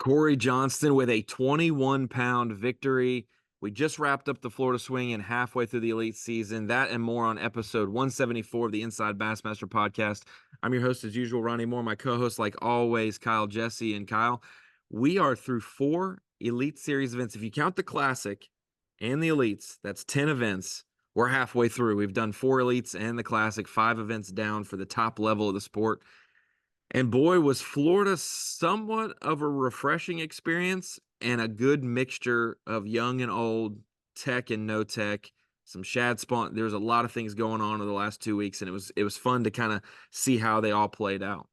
Cory Johnston with a 21-pound victory. We just wrapped up the Florida Swing and halfway through the elite season. That and more on episode 174 of the Inside Bassmaster Podcast. I'm your host, as usual, Ronnie Moore. My co-host, like always, Kyle, Jessie, and Kyle. We are through 4 Elite Series events. If you count the Classic and the Elites, that's 10 events. We're halfway through. We've done 4 Elites and the Classic, 5 events down for the top level of the sport. And boy, was Florida somewhat of a refreshing experience and a good mixture of young and old, tech and no tech, some shad spawn. There was a lot of things going on in the last 2 weeks, and it was fun to kind of see how they all played out.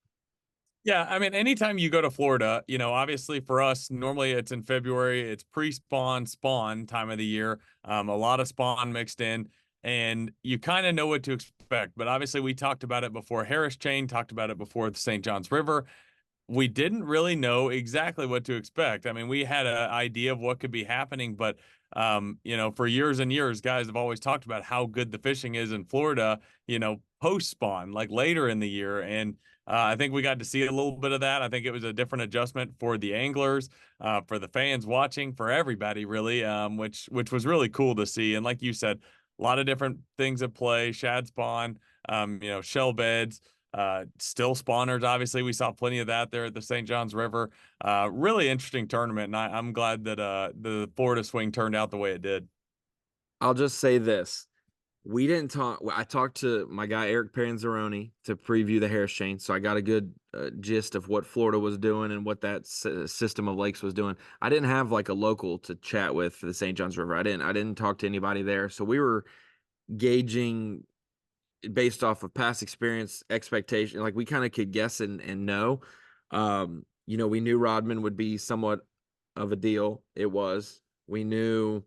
Yeah, I mean, anytime you go to Florida, obviously for us, normally it's in February, it's pre-spawn, spawn time of the year, a lot of spawn mixed in, and you kind of know what to expect. But obviously, we talked about it before Harris Chain, talked about it before the St. Johns River. We didn't really know exactly what to expect. I mean, we had an idea of what could be happening, but for years and years, guys have always talked about how good the fishing is in Florida, post spawn, like later in the year. And I think we got to see a little bit of that. I think it was a different adjustment for the anglers, for the fans watching, for everybody really, which was really cool to see. And like you said, a lot of different things at play: shad spawn, shell beds, still spawners. Obviously, we saw plenty of that there at the St. Johns River. Really interesting tournament, and I'm glad that the Florida Swing turned out the way it did. I'll just say this. We didn't talk. I talked to my guy, Eric Panzeroni, to preview the Harris Chain. So I got a good gist of what Florida was doing and what that system of lakes was doing. I didn't have like a local to chat with for the St. Johns River. I didn't talk to anybody there. So we were gauging based off of past experience, expectation. Like we kind of could guess and know. We knew Rodman would be somewhat of a deal. It was. We knew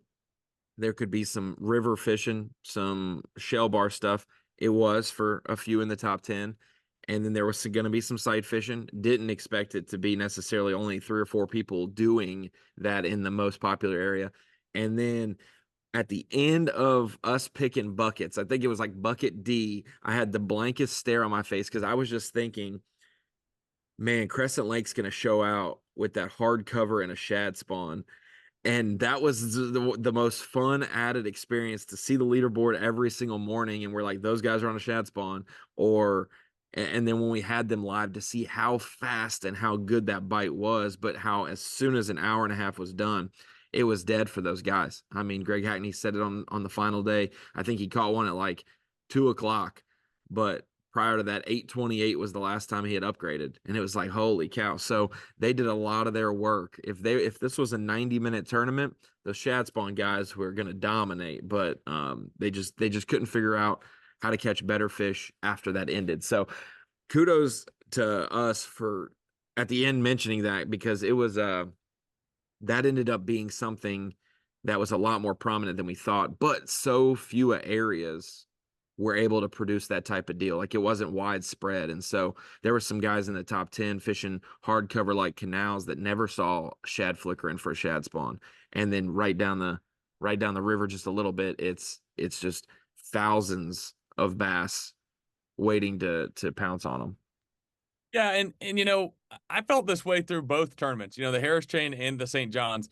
there could be some river fishing, some shell bar stuff. It was for a few in the top 10. And then there was going to be some sight fishing. Didn't expect it to be necessarily only 3 or 4 people doing that in the most popular area. And then at the end of us picking buckets, I think it was like bucket D, I had the blankest stare on my face because I was just thinking, man, Crescent Lake's going to show out with that hard cover and a shad spawn. And that was the most fun added experience to see the leaderboard every single morning. And we're like, those guys are on a shad spawn. And then when we had them live to see how fast and how good that bite was, but how as soon as an hour and a half was done, it was dead for those guys. I mean, Greg Hackney said it on the final day. I think he caught one at like 2:00, but prior to that, 8:28 was the last time he had upgraded, and it was like, holy cow. So they did a lot of their work. If this was a 90-minute tournament, the shad spawn guys were going to dominate, but they just couldn't figure out how to catch better fish after that ended. So kudos to us for at the end mentioning that, because it was that ended up being something that was a lot more prominent than we thought, but so few areas were able to produce that type of deal. Like it wasn't widespread. And so there were some guys in the top 10 fishing hardcover like canals that never saw shad flickering for a shad spawn. And then right down the river just a little bit, it's just thousands of bass waiting to pounce on them. Yeah, and I felt this way through both tournaments. The Harris Chain and the St. Johns.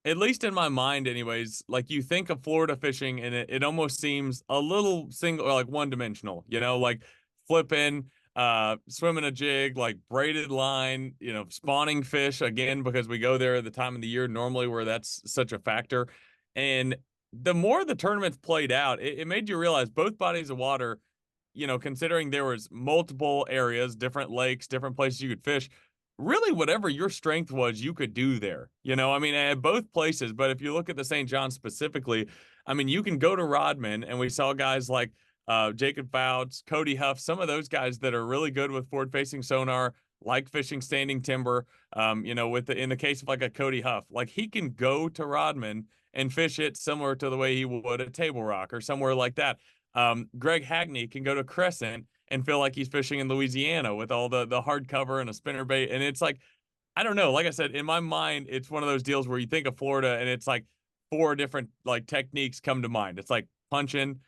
At least in my mind, anyways, like you think of Florida fishing and it almost seems a little single or like one dimensional, like flipping, swimming a jig, like braided line, spawning fish again, because we go there at the time of the year normally where that's such a factor. And the more the tournaments played out, it made you realize both bodies of water, considering there was multiple areas, different lakes, different places you could fish, really whatever your strength was, you could do there. I mean, at both places. But if you look at the St. John specifically, I mean, you can go to Rodman, and we saw guys like Jacob Fouts, Cody Huff, some of those guys that are really good with forward-facing sonar, like fishing standing timber. In the case of like a Cody Huff, like he can go to Rodman and fish it similar to the way he would at Table Rock or somewhere like that. Greg Hackney can go to Crescent and feel like he's fishing in Louisiana with all the hard cover and a spinner bait. And it's like, I don't know. Like I said, in my mind, it's one of those deals where you think of Florida and it's like 4 different like techniques come to mind. It's like punching,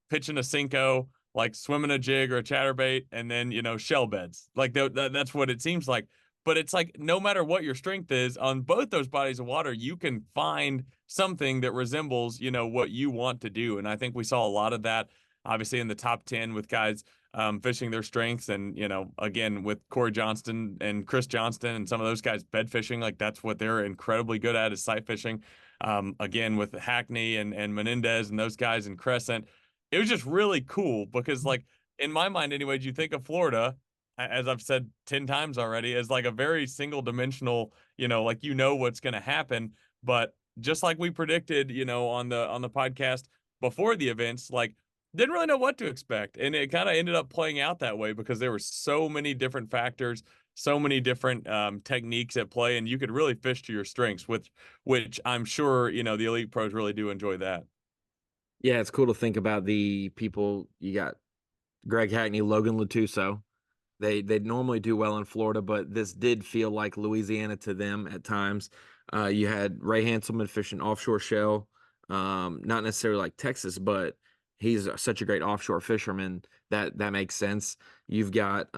pitching a Cinco, like swimming a jig or a chatterbait, and then, shell beds. Like that's what it seems like. But it's like no matter what your strength is on both those bodies of water, you can find something that resembles, what you want to do. And I think we saw a lot of that, obviously, in the top 10 with guys fishing their strengths. And, again, with Cory Johnston and Chris Johnston and some of those guys bed fishing, like that's what they're incredibly good at is sight fishing. Again, with Hackney and Menendez and those guys in Crescent, it was just really cool because, like, in my mind, anyways, you think of Florida, as I've said 10 times already, as like a very single dimensional, like what's going to happen. But just like we predicted, on the podcast before the events, like didn't really know what to expect. And it kind of ended up playing out that way because there were so many different factors, so many different techniques at play, and you could really fish to your strengths, which I'm sure, the elite pros really do enjoy that. Yeah, it's cool to think about the people. You got Greg Hackney, Logan Latuso. They normally do well in Florida, but this did feel like Louisiana to them at times. You had Ray Hanselman fishing offshore shell, not necessarily like Texas, but he's such a great offshore fisherman that makes sense. You've got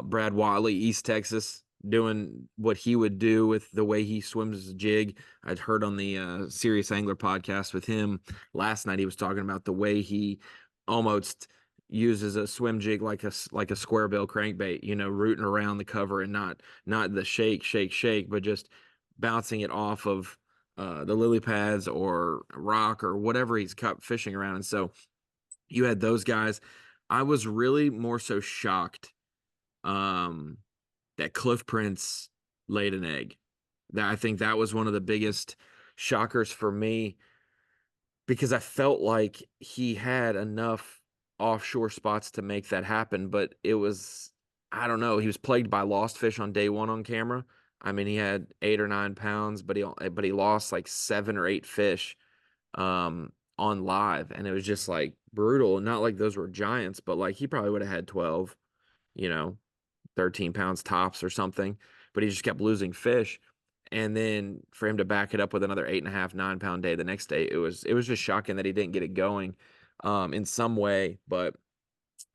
Brad Watley, East Texas, doing what he would do with the way he swims his jig. I'd heard on the Serious Angler podcast with him last night. He was talking about the way he almost uses a swim jig like a square bill crankbait, rooting around the cover and not the shake, but just bouncing it off of the lily pads or rock or whatever he's caught fishing around. And so you had those guys. I was really more so shocked um, that Cliff Prince laid an egg. That I think that was one of the biggest shockers for me because I felt like he had enough offshore spots to make that happen, but it was, I don't know, he was plagued by lost fish on day one on camera. I mean, he had 8 or 9 pounds, but he lost like 7 or 8 fish on live, and it was just like brutal. Not like those were giants, but like he probably would have had 12, you know, 13 pounds tops or something, but he just kept losing fish. And then for him to back it up with another 8.5, 9 pound day the next day, it was just shocking that he didn't get it going in some way. But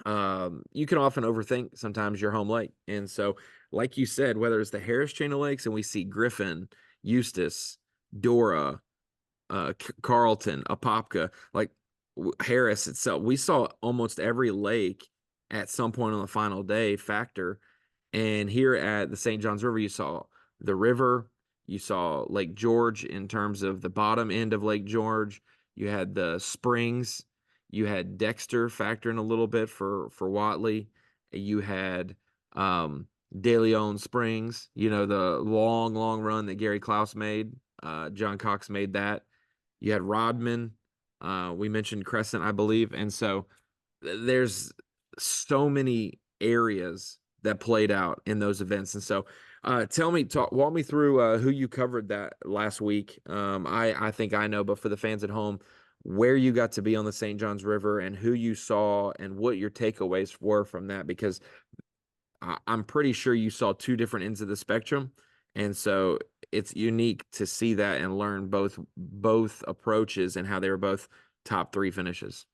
you can often overthink sometimes your home lake. And so, like you said, whether it's the Harris chain of lakes and we see Griffin, Eustis, Dora, Carlton, Apopka, like Harris itself, we saw almost every lake at some point on the final day factor. And here at the St. Johns River, you saw the river, you saw Lake George in terms of the bottom end of Lake George. You had the springs, you had Dexter factoring a little bit for Watley. You had De Leon Springs, the long run that Gary Klaus made. John Cox made that. You had Rodman. We mentioned Crescent, I believe. And so there's so many areas that played out in those events. And so walk me through who you covered that last week. I think I know, but for the fans at home, where you got to be on the St. Johns River and who you saw and what your takeaways were from that, because I'm pretty sure you saw two different ends of the spectrum. And so it's unique to see that and learn both approaches and how they were both top 3 finishes.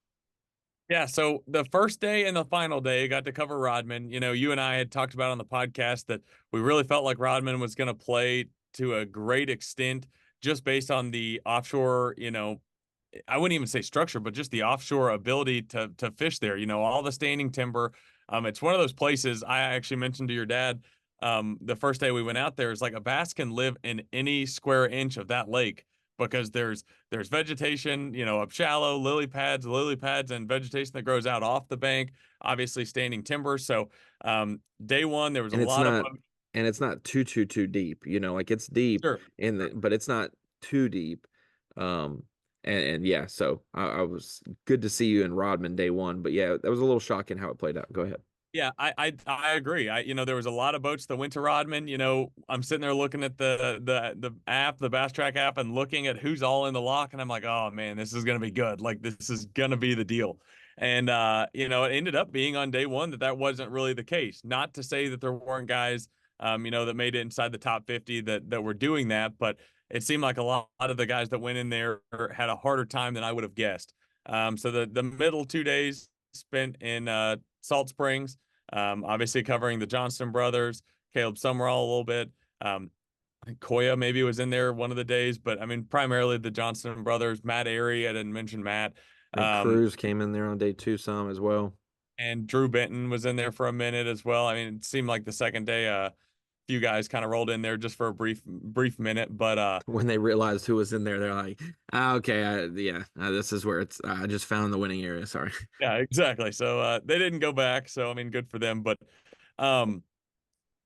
Yeah, so the first day and the final day, I got to cover Rodman. You and I had talked about on the podcast that we really felt like Rodman was going to play to a great extent just based on the offshore, I wouldn't even say structure, but just the offshore ability to fish there. All the standing timber. It's one of those places I actually mentioned to your dad the first day we went out there is like a bass can live in any square inch of that lake because there's vegetation, up shallow, lily pads, and vegetation that grows out off the bank. Obviously, standing timber. So day one, there was a And it's lot of not and it's not too deep, like it's deep sure. but it's not too deep. Um and yeah, so I was good to see you in Rodman day one, but yeah, that was a little shocking how it played out. Go ahead. Yeah, I agree. There was a lot of boats that went to Rodman. I'm sitting there looking at the app, the Bass Track app, and looking at who's all in the lock, and I'm like, oh man, this is gonna be good. Like this is gonna be the deal. And it ended up being on day one that wasn't really the case. Not to say that there weren't guys, that made it inside the top 50 that were doing that, but it seemed like a lot of the guys that went in there had a harder time than I would have guessed. So the middle 2 days spent in Salt Springs, obviously covering the Johnston brothers. Caleb Summerall a little bit. I think Koya maybe was in there one of the days, but I mean, primarily the Johnston brothers, Matt Airy, I didn't mention Matt. I think Cruz came in there on day 2 some as well. And Drew Benton was in there for a minute as well. I mean, it seemed like the second day, a few guys kind of rolled in there just for a brief minute, but When they realized who was in there, they're like, okay, yeah, this is where it's. I just found the winning area. Sorry. yeah, exactly. So they didn't go back. So I mean, good for them. But um,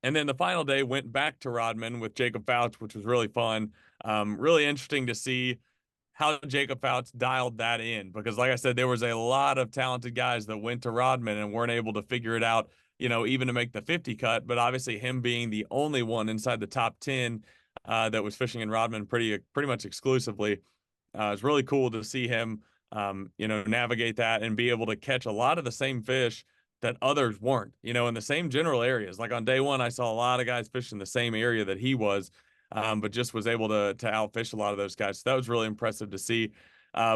and then the final day went back to Rodman with Jacob Fouch, which was really fun. Really interesting to see how Jacob Fouts dialed that in because, like I said, there was a lot of talented guys that went to Rodman and weren't able to figure it out, even to make the 50 cut. But obviously, him being the only one inside the top 10 that was fishing in Rodman pretty much exclusively, it's really cool to see him, navigate that and be able to catch a lot of the same fish that others weren't, in the same general areas. Like on day one, I saw a lot of guys fishing the same area that he was, but just was able to outfish a lot of those guys. So that was really impressive to see.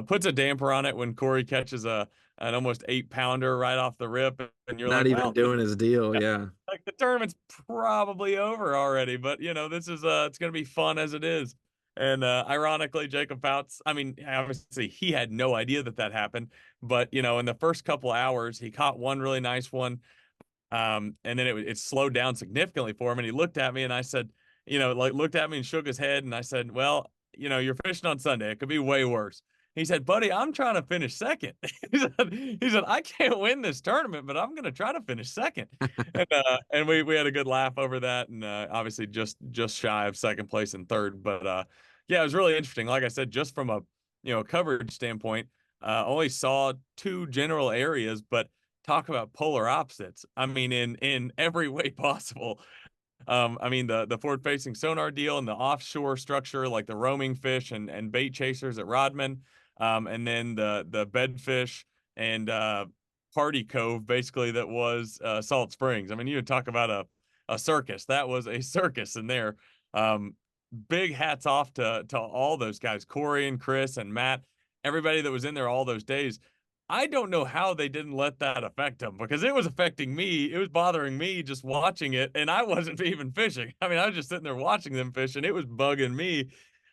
Puts a damper on it when Cory catches an almost 8-pounder right off the rip, and you're Not like, even well, doing his deal. Yeah. like the tournament's probably over already, but this is it's gonna be fun as it is. And ironically, Jacob Fouts, I mean, obviously he had no idea that happened, but in the first couple hours, he caught one really nice one. And then it slowed down significantly for him. And he looked at me and I said, like looked at me and shook his head. And I said, well, you're fishing on Sunday. It could be way worse. He said, buddy, I'm trying to finish second. he said, I can't win this tournament, but I'm going to try to finish second. And we had a good laugh over that. And obviously just shy of second place and third. But yeah, it was really interesting. Like I said, just from a, coverage standpoint, only saw two general areas, but talk about polar opposites. I mean, in every way possible. I mean, the forward facing sonar deal and the offshore structure, like the roaming fish and bait chasers at Rodman, and then the bedfish and party cove, basically that was Salt Springs. I mean, you would talk about a circus. That was a circus in there. Um, Big hats off to all those guys, Cory and Chris and Matt, everybody that was in there all those days. I don't know how they didn't let that affect them because it was affecting me. It was bothering me just watching it, and I wasn't even fishing. I mean, I was just sitting there watching them fish, and it was bugging me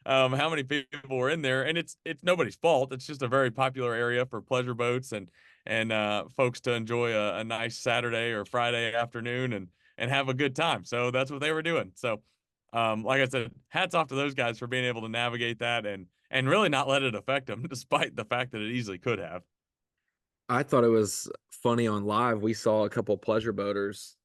how many people were in there. And it's nobody's fault. It's just a very popular area for pleasure boats and folks to enjoy a nice Saturday or Friday afternoon and have a good time. So that's what they were doing. So, like I said, hats off to those guys for being able to navigate that and really not let it affect them, despite the fact that it easily could have. I thought it was funny on live. We saw a couple pleasure boaters,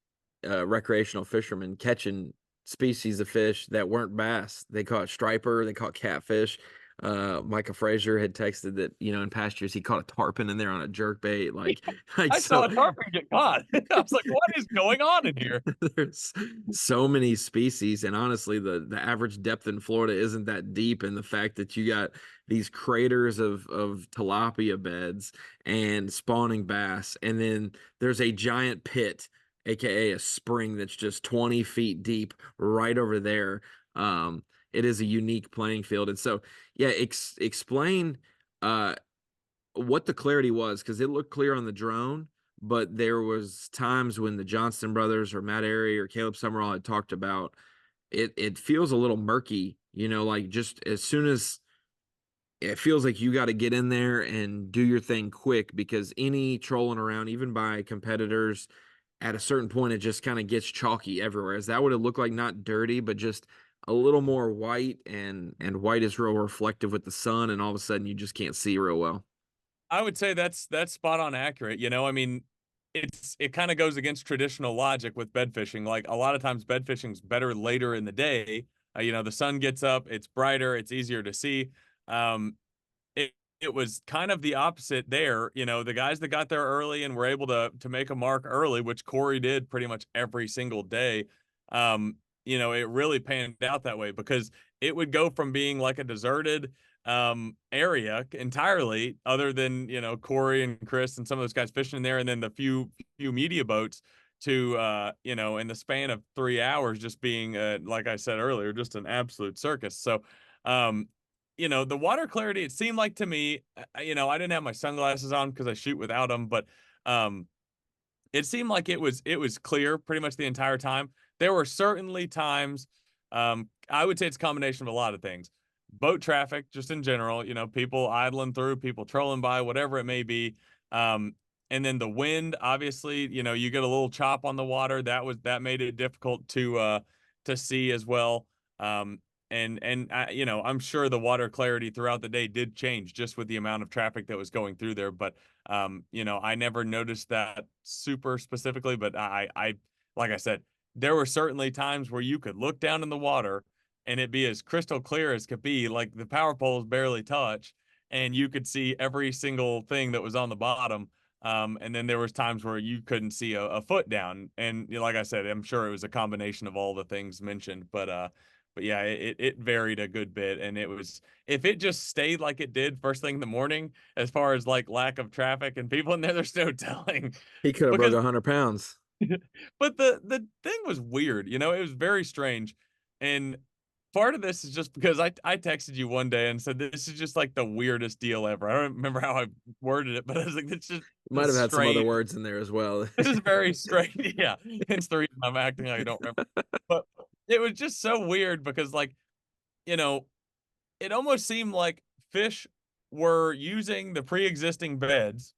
recreational fishermen catching species of fish that weren't bass. They caught striper, they caught catfish. Micah Frazier had texted that, in past years he caught a tarpon in there on a jerk bait. Like I saw so a tarpon get caught. I was like, what is going on in here? there's so many species, and honestly, the average depth in Florida isn't that deep. And the fact that you got these craters of tilapia beds and spawning bass, and then there's a giant pit, aka a spring that's just 20 feet deep right over there. It is a unique playing field, and so yeah, explain what the clarity was because it looked clear on the drone, but there was times when the Johnston brothers or Matt Airy or Caleb Summerall had talked about it. It feels a little murky, like just as soon as it feels like you got to get in there and do your thing quick because any trolling around, even by competitors, at a certain point, it just kind of gets chalky everywhere. Is that what it looked like? Not dirty, but just a little more white, and white is real reflective with the sun, and all of a sudden you just can't see real well. I would say that's spot on accurate. I mean, it kind of goes against traditional logic with bed fishing. Like a lot of times bed fishing's better later in the day. The sun gets up, it's brighter, it's easier to see. Um, it was kind of the opposite there. The guys that got there early and were able to make a mark early, which Cory did pretty much every single day. It really panned out that way because it would go from being like a deserted area entirely, other than Cory and Chris and some of those guys fishing in there, and then the few media boats to in the span of 3 hours just being like I said earlier, just an absolute circus. So the water clarity, it seemed like to me, I didn't have my sunglasses on because I shoot without them, but it seemed like it was clear pretty much the entire time. There were certainly times, I would say it's a combination of a lot of things. Boat traffic, just in general, people idling through, people trolling by, whatever it may be. Um, and then the wind, obviously, you get a little chop on the water. That made it difficult to see as well. Um, and I'm sure the water clarity throughout the day did change just with the amount of traffic that was going through there. But I never noticed that super specifically, but like I said, there were certainly times where you could look down in the water and it be as crystal clear as could be, like the power poles barely touch, and you could see every single thing that was on the bottom. And then there was times where you couldn't see a foot down. And like I said, I'm sure it was a combination of all the things mentioned, but yeah, it varied a good bit. And it was, if it just stayed like it did first thing in the morning, as far as like lack of traffic and people in there, there's no telling. He could have broke Because 100 pounds. but the thing was weird, it was very strange. And part of this is just because I texted you one day and said this is just like the weirdest deal ever. I don't remember how I worded it, but I was like, Might it's have had some other strange. words in there as well. This is very strange. Yeah. Hence the reason I'm acting like I don't remember. But it was just so weird because like, you know, it almost seemed like fish were using the pre-existing beds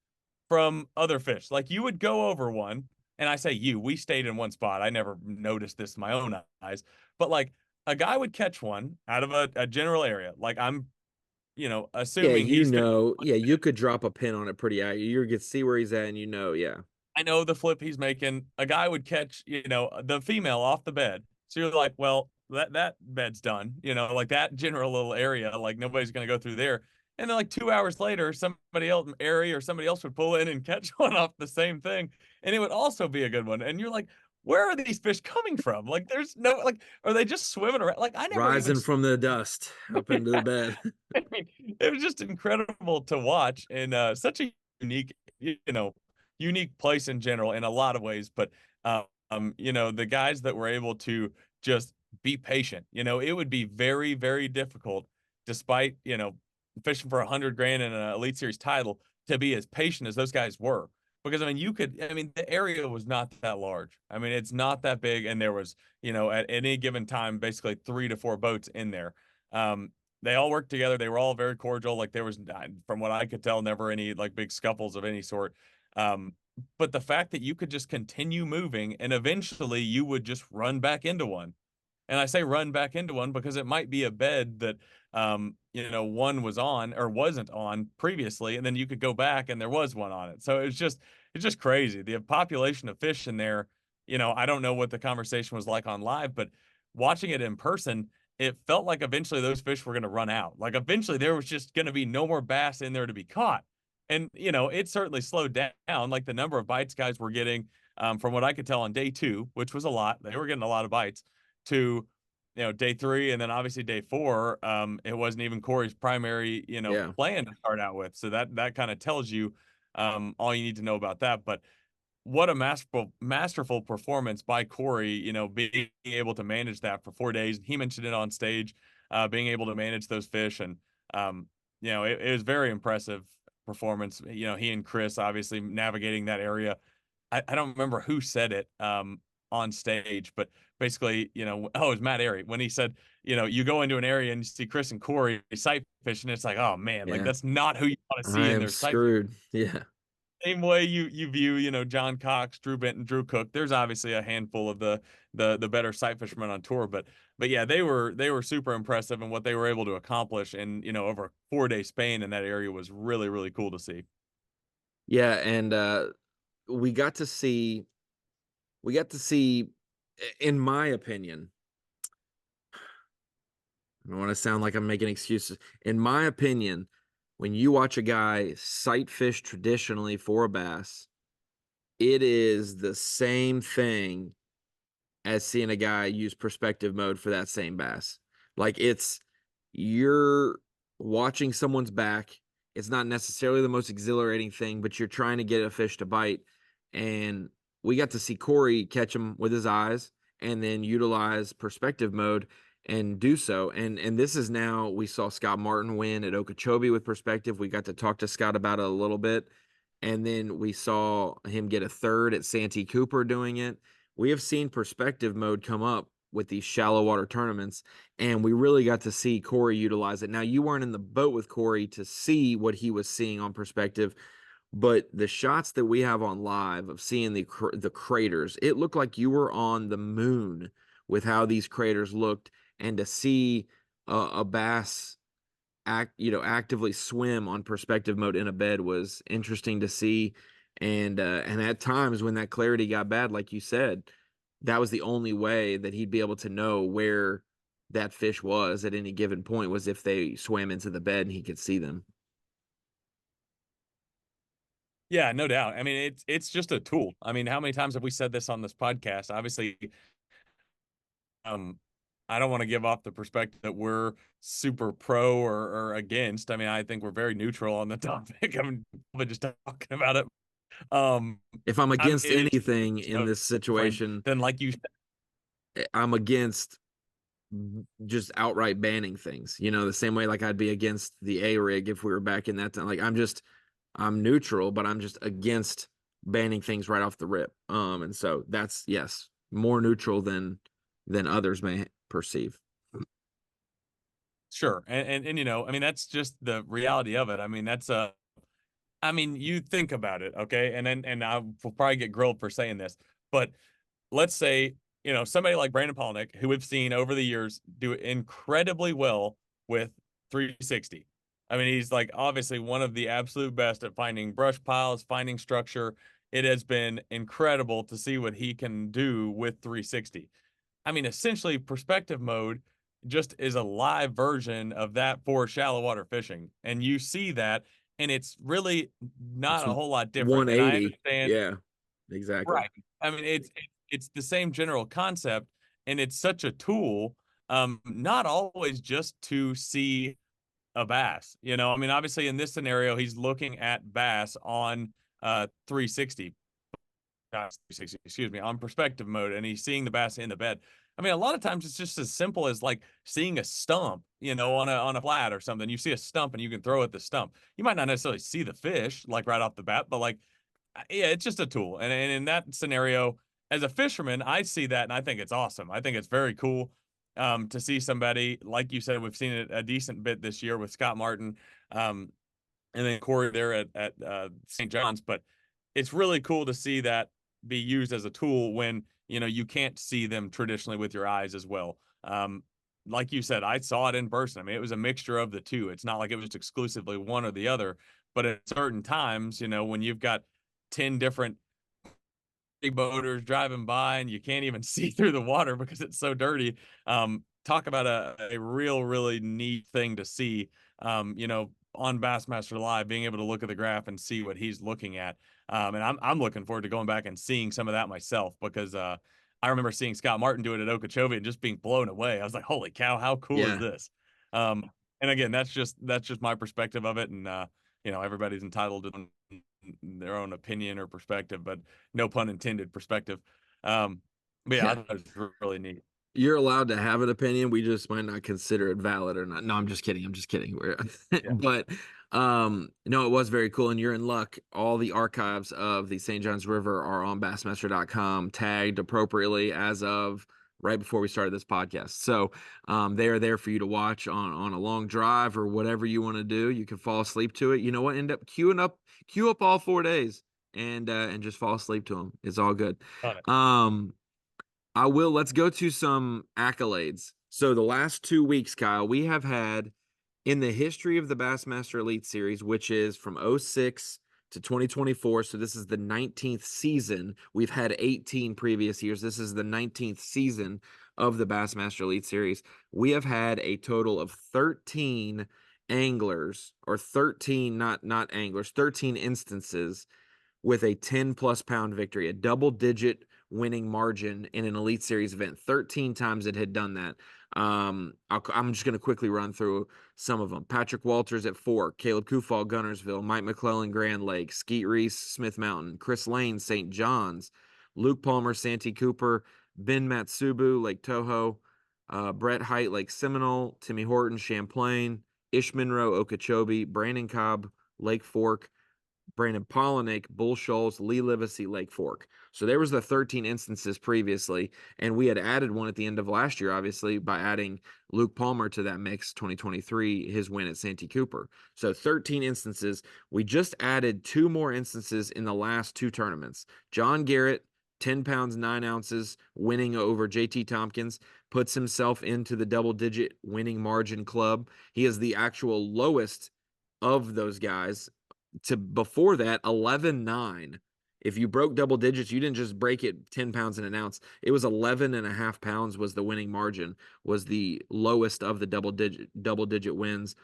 from other fish. Like you would go over one, and I say we stayed in one spot. I never noticed this in my own eyes, but like a guy would catch one out of a general area. Like I'm, Yeah, assuming he's fishing. yeah, you could drop a pin on it pretty accurate. You could see where he's at, and yeah. I know the flip he's making. A guy would catch, the female off the bed. So you're like, well, that bed's done. Like that general little area, like nobody's gonna go through there. And then like 2 hours later, somebody else, Ari or somebody else would pull in and catch one off the same thing, and it would also be a good one. And you're like, where are these fish coming from? Like, there's no like, are they just swimming around? Like, I never even. Rising from the dust up into the bed. I mean, it was just incredible to watch, and such a unique, unique place in general in a lot of ways. But the guys that were able to just be patient, it would be very, very difficult, despite fishing for 100 grand and an Elite Series title, to be as patient as those guys were. Because the area was not that large. I mean, it's not that big, and there was, at any given time, basically 3 to 4 boats in there. Um, they all worked together. They were all very cordial. Like there was, from what I could tell, never any like big scuffles of any sort. Um, but the fact that you could just continue moving and eventually you would just run back into one. And I say run back into one because it might be a bed that, one was on or wasn't on previously, and then you could go back and there was one on it. So it's just crazy. The population of fish in there, I don't know what the conversation was like on live, but watching it in person, it felt like eventually those fish were going to run out. Like eventually there was just going to be no more bass in there to be caught. And, it certainly slowed down. Like the number of bites guys were getting, from what I could tell on day 2, which was a lot, they were getting a lot of bites, to, day 3. And then obviously day 4, it wasn't even Cory's primary, Yeah. plan to start out with. So that kind of tells you, all you need to know about that. But what a masterful performance by Cory, being able to manage that for 4 days. He mentioned it on stage, being able to manage those fish. And, it was very impressive performance. He and Chris obviously navigating that area. I don't remember who said it, on stage, but basically, it was Matt Airy when he said, you go into an area and you see Chris and Cory sight fishing. It's like, oh man, like Yeah. that's not who you want to see I in am their sight. screwed. Yeah. Same way you view, John Cox, Drew Benton, Drew Cook. There's obviously a handful of the better sight fishermen on tour, but yeah, they were super impressive, and what they were able to accomplish in, over a 4-day span in that area was really, really cool to see. Yeah, and we got to see in my opinion, I don't want to sound like I'm making excuses. In my opinion, when you watch a guy sight fish traditionally for a bass, it is the same thing as seeing a guy use perspective mode for that same bass. Like you're watching someone's back. It's not necessarily the most exhilarating thing, but you're trying to get a fish to bite. And we got to see Cory catch him with his eyes and then utilize perspective mode and do so. And this is now, we saw Scott Martin win at Okeechobee with perspective. We got to talk to Scott about it a little bit. And then we saw him get a third at Santee Cooper doing it. We have seen perspective mode come up with these shallow water tournaments, and we really got to see Cory utilize it. Now, you weren't in the boat with Cory to see what he was seeing on perspective, but the shots that we have on live of seeing the craters, it looked like you were on the moon with how these craters looked, and to see a bass actively swim on perspective mode in a bed was interesting to see. And at times when that clarity got bad, like you said, that was the only way that he'd be able to know where that fish was at any given point, was if they swam into the bed and he could see them. Yeah, no doubt. I mean, it's just a tool. I mean, how many times have we said this on this podcast? Obviously, um, I don't want to give off the perspective that we're super pro or against. I mean, I think we're very neutral on the topic. I'm just talking about it. Um, If I'm I mean, against it anything is in this frame. situation, Then, like you said, I'm against just outright banning things. The same way like I'd be against the A rig if we were back in that time. Like I'm neutral, but I'm just against banning things right off the rip. And so that's, yes, more neutral than others may perceive. sure, and I mean, that's just the reality of it. I mean, that's a I mean, you think about it, okay? And I will probably get grilled for saying this, but let's say, somebody like Brandon Palaniuk, who we've seen over the years do incredibly well with 360. I mean, he's like obviously one of the absolute best at finding brush piles, finding structure. It has been incredible to see what he can do with 360. I mean, essentially, perspective mode just is a live version of that for shallow water fishing. And you see that, and it's really It's not a whole lot different. And I 180. understand, Yeah, exactly. right. I mean, it's the same general concept, and it's such a tool, not always just to see a bass. I mean, obviously in this scenario, he's looking at bass on 360, excuse me, on perspective mode, and he's seeing the bass in the bed. I mean, a lot of times it's just as simple as like seeing a stump, on a flat or something. You see a stump and you can throw at the stump. You might not necessarily see the fish like right off the bat, but like, yeah, it's just a tool. And in that scenario, as a fisherman, I see that and I think it's awesome. I think it's very cool to see somebody like you said. We've seen it a decent bit this year with Scott Martin, and then Cory there at St. John's, but it's really cool to see that be used as a tool when you can't see them traditionally with your eyes as well. Like you said, I saw it in person. I mean, it was a mixture of the two. It's not like it was just exclusively one or the other, but at certain times, when you've got 10 different boaters driving by and you can't even see through the water because it's so dirty. Talk about a really neat thing to see. On Bassmaster Live, being able to look at the graph and see what he's looking at. And I'm looking forward to going back and seeing some of that myself because I remember seeing Scott Martin do it at Okeechobee and just being blown away. I was like, holy cow, how cool is Yeah. this? And again, that's just my perspective of it. And everybody's entitled to their own opinion or perspective, but no pun intended perspective. But yeah, I Yeah. thought it was really neat. You're allowed to have an opinion. We just might not consider it valid or not. No, I'm just kidding. I'm just kidding. Yeah, But no, it was very cool, and you're in luck. All the archives of the St. Johns River are on bassmaster.com, tagged appropriately as of right before we started this podcast. So they are there for you to watch on a long drive or whatever you want to do. You can fall asleep to it. You know what? End up queue up all 4 days and just fall asleep to them. It's all good. on it. I will. Let's go to some accolades. So the last 2 weeks, Kyle, we have had in the history of the Bassmaster Elite Series, which is from '06 to 2024. So this is the 19th season. We've had 18 previous years. This is the 19th season of the Bassmaster Elite Series. We have had a total of 13 anglers, or 13, not anglers, 13 instances with a 10+ pound victory, a double digit winning margin in an Elite Series event. 13 times it had done that. I'm just going to quickly run through some of them. Patrick Walters at 4, Caleb Kufal, Gunnersville, Mike McClellan, Grand Lake, Skeet Reese, Smith Mountain, Chris Lane, St. John's, Luke Palmer, Santee Cooper, Ben Matsubu, Lake Toho, Brett Height, Lake Seminole, Timmy Horton, Champlain, Ish Monroe, Okeechobee, Brandon Cobb, Lake Fork, Brandon Polinick, Bull Shoals, Lee Livesey, Lake Fork. So there was the 13 instances previously, and we had added one at the end of last year, obviously, by adding Luke Palmer to that mix 2023, his win at Santee Cooper. So 13 instances. We just added 2 more instances in the last 2 tournaments. John Garrett, 10 pounds, 9 ounces, winning over JT Tompkins, puts himself into the double-digit winning margin club. He is the actual lowest of those guys to before that 11.9. If you broke double digits, you didn't just break it 10 pounds in an ounce. It was 11.5 pounds was the winning margin, was the lowest of the double digit wins.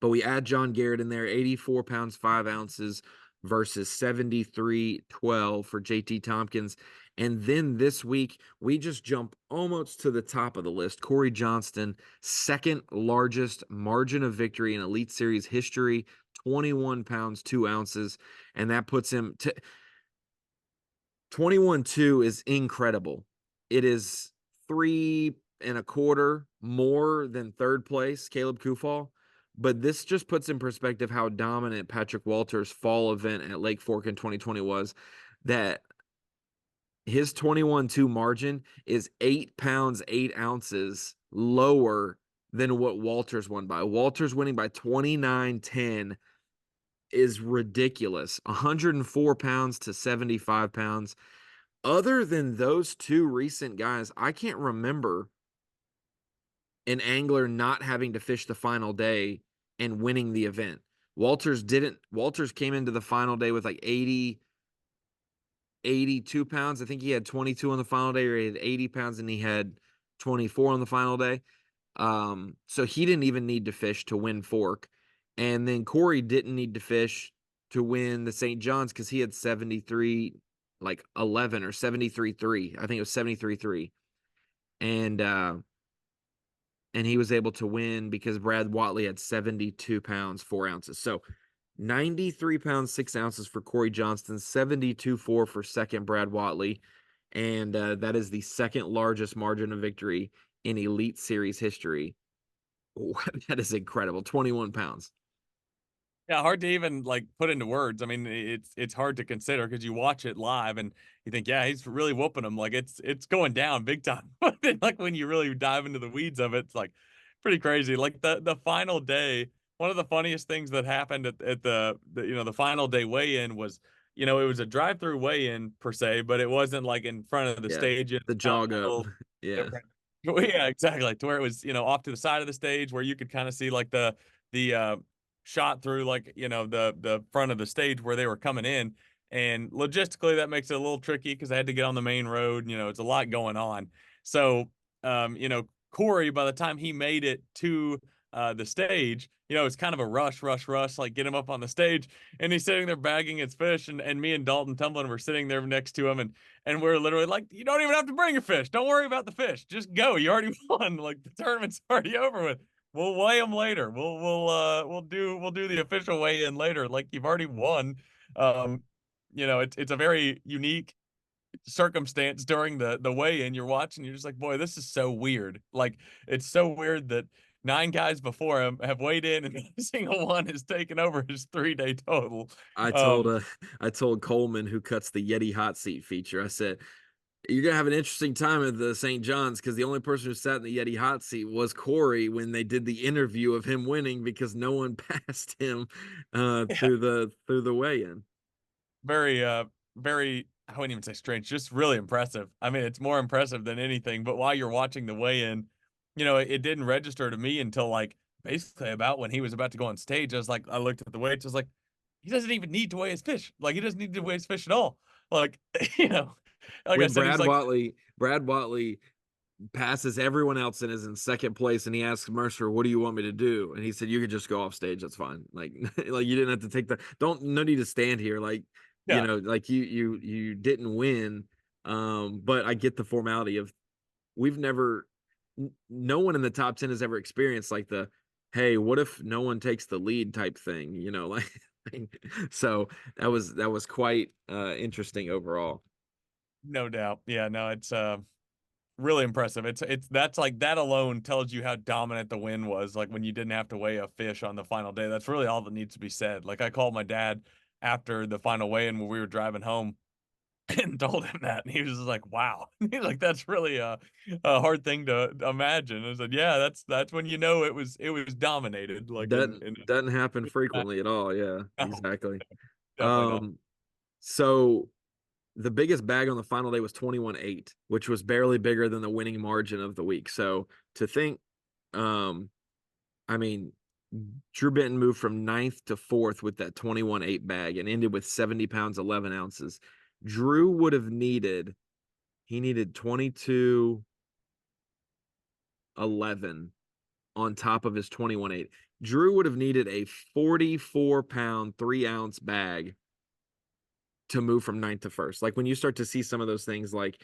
But we add John Garrett in there, 84 pounds 5 ounces versus 73.12 for JT Tompkins. And then this week, we just jump almost to the top of the list. Cory Johnston, second largest margin of victory in Elite Series history, 21 pounds 2 ounces. And that puts him to 21.2 is incredible. It is 3.25 more than third place, Caleb Kufal. But this just puts in perspective how dominant Patrick Walter's fall event at Lake Fork in 2020 was, that his 21.2 margin is 8 pounds 8 ounces lower than what Walters won by. Walters winning by 29.10 is ridiculous. 104 pounds to 75 pounds. Other than those 2 recent guys, I can't remember an angler not having to fish the final day and winning the event. Walters didn't. Walters came into the final day with like 82 pounds. I think he had 22 on the final day, or he had 80 pounds and he had 24 on the final day. So he didn't even need to fish to win Fork. And then Cory didn't need to fish to win the St. John's because he had 73, like 11 or 73.3. I think it was 73.3. And he was able to win because Brad Watley had 72 pounds 4 ounces. So 93 pounds 6 ounces for Cory Johnston, 72.4 for second Brad Watley, and that is the second largest margin of victory in Elite Series history. That is incredible. 21 pounds. Yeah, hard to even like put into words. I mean, it's hard to consider because you watch it live and you think, yeah, he's really whooping him. Like it's going down big time. But then like when you really dive into the weeds of it, it's like pretty crazy. Like the final day, one of the funniest things that happened at the final day weigh-in was, it was a drive-through weigh-in per se, but it wasn't like in front of the Yeah. stage. The jog up. Yeah. Yeah, exactly. To where it was, off to the side of the stage where you could kind of see like the shot through like, the front of the stage where they were coming in. And logistically that makes it a little tricky because I had to get on the main road, it's a lot going on. So Cory, by the time he made it to the stage, it's kind of a rush, like get him up on the stage. And he's sitting there bagging his fish, and me and Dalton Tumblin were sitting there next to him, and we're literally like, you don't even have to bring your fish. Don't worry about the fish. Just go. You already won. Like the tournament's already over with. We'll weigh them later. We'll do the official weigh in later. Like you've already won. Um, it's a very unique circumstance during the weigh-in. You're watching, you're just like, boy, this is so weird. Like it's so weird that 9 guys before him have weighed in and every single one has taken over his 3-day total. I told Um, uh I told Coleman, who cuts the Yeti hot seat feature, I said, you're gonna have an interesting time at the St. John's because the only person who sat in the Yeti hot seat was Cory when they did the interview of him winning because no one passed him yeah, through the weigh-in. very, I wouldn't even say strange, just really impressive. I mean, it's more impressive than anything. But while you're watching the weigh-in, it didn't register to me until like basically about when he was about to go on stage. I looked at the weights, I was like, he doesn't even need to weigh his fish. Like he doesn't need to weigh his fish at all. Like, like I When said, he's like, Brad Watley passes everyone else and is in second place, and he asks Mercer, "What do you want me to do?" And he said, "You could just go off stage. That's fine. Like, like you didn't have to take the no need to stand here. Like, yeah, like you didn't win. But I get the formality of we've never, no one in the top 10 has ever experienced like the, hey, what if no one takes the lead type thing? Like, so that was quite interesting overall. no doubt. Yeah, no, it's really impressive. It's that's like that alone tells you how dominant the win was. Like when you didn't have to weigh a fish on the final day. That's really all that needs to be said. Like I called my dad after the final weigh-in when we were driving home and told him that, and he was just like, "Wow." He's like, "That's really a hard thing to imagine." I said, "Yeah, that's when you know it was dominated, like in Doesn't happen frequently at all. Yeah, no, exactly. definitely not." Um, so the biggest bag on the final day was 21.8, which was barely bigger than the winning margin of the week. So to think, um, I mean, Drew Benton moved from ninth to fourth with that 21.8 bag and ended with 70 pounds, 11 ounces. Drew would have needed, he needed 22.11 on top of his 21.8. Drew would have needed a 44-pound, 3-ounce bag to move from ninth to first. Like when you start to see some of those things, like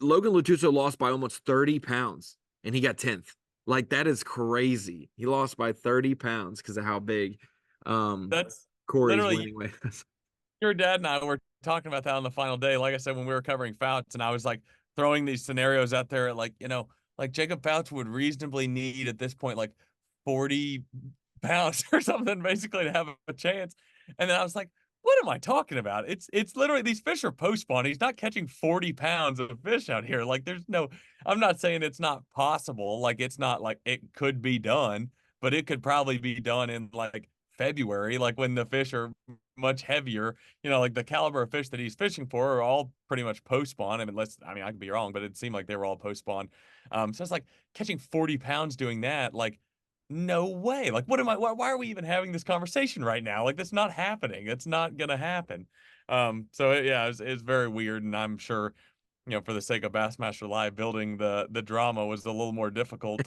Logan Latuso lost by almost 30 pounds and he got 10th. Like that is crazy. He lost by 30 pounds because of how big That's Cory's literally winning weight is. your dad and I were talking about that on the final day. Like I said, when we were covering Fouts, and I was like throwing these scenarios out there, like, like Jacob Fouts would reasonably need at this point like 40 pounds or something, basically, to have a chance. And then I was like, what am I talking about? It's literally these fish are post spawn. He's not catching 40 pounds of fish out here. Like there's no, I'm not saying it's not possible. Like it's not like it could be done, but it could probably be done in like February, like when the fish are much heavier. Like the caliber of fish that he's fishing for are all pretty much post spawn. I mean, I could be wrong, but it seemed like they were all post spawn. So it's like catching 40 pounds doing that, like, no way. Like, what am I, why are we even having this conversation right now? Like, that's not happening. It's not gonna happen. So yeah, it's very weird, and I'm sure, for the sake of Bassmaster Live, building the drama was a little more difficult.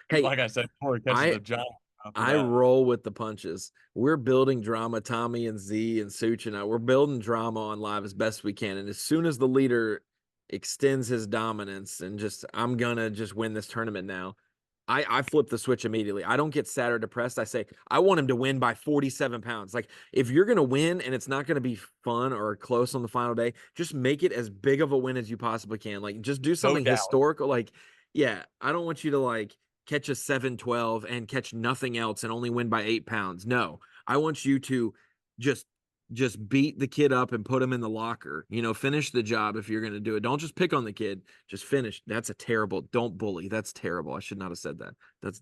Hey, Like I said, Cory catches I a giant after I that. roll with the punches. We're building drama, Tommy and Z and Such and I. We're building drama on live as best we can. And as soon as the leader extends his dominance and just, I'm gonna just win this tournament now, I flip the switch immediately. I don't get sad or depressed. I say, I want him to win by 47 pounds. Like, if you're going to win and it's not going to be fun or close on the final day, just make it as big of a win as you possibly can. Like, just do No something doubt. historical. Like, yeah, I don't want you to like catch a 7-12 and catch nothing else and only win by 8 pounds. No, I want you to just beat the kid up and put him in the locker. Finish the job if you're going to do it. Don't just pick on the kid. Just finish. That's a terrible. Don't bully. That's terrible. I should not have said that.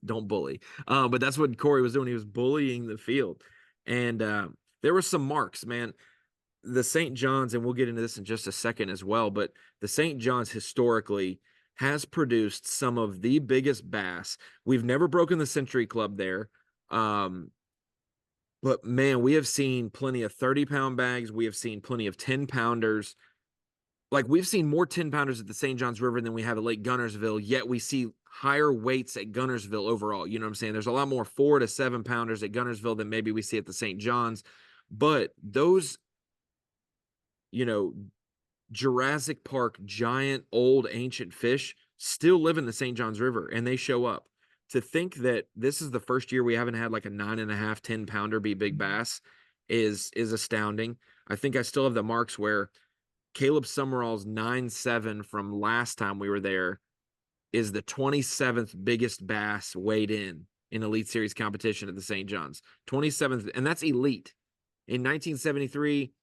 Don't bully. But that's what Cory was doing. He was bullying the field, and there were some marks, man. The St. John's, and we'll get into this in just a second as well. But the St. John's historically has produced some of the biggest bass. We've never broken the Century Club there. But man, we have seen plenty of 30-pound bags. We have seen plenty of 10-pounders. Like we've seen more 10-pounders at the St. John's River than we have at Lake Gunnersville, yet we see higher weights at Gunnersville overall. You know what I'm saying? There's a lot more 4 to 7-pounders at Gunnersville than maybe we see at the St. John's. But those, you know, Jurassic Park giant old ancient fish still live in the St. John's River and they show up. To think that this is the first year we haven't had like a 9.5, 10-pounder be big bass is astounding. I think I still have the marks where Caleb Summerall's 9.7 from last time we were there is the 27th biggest bass weighed in Elite Series competition at the St. John's. 27th, and that's elite. In 1973,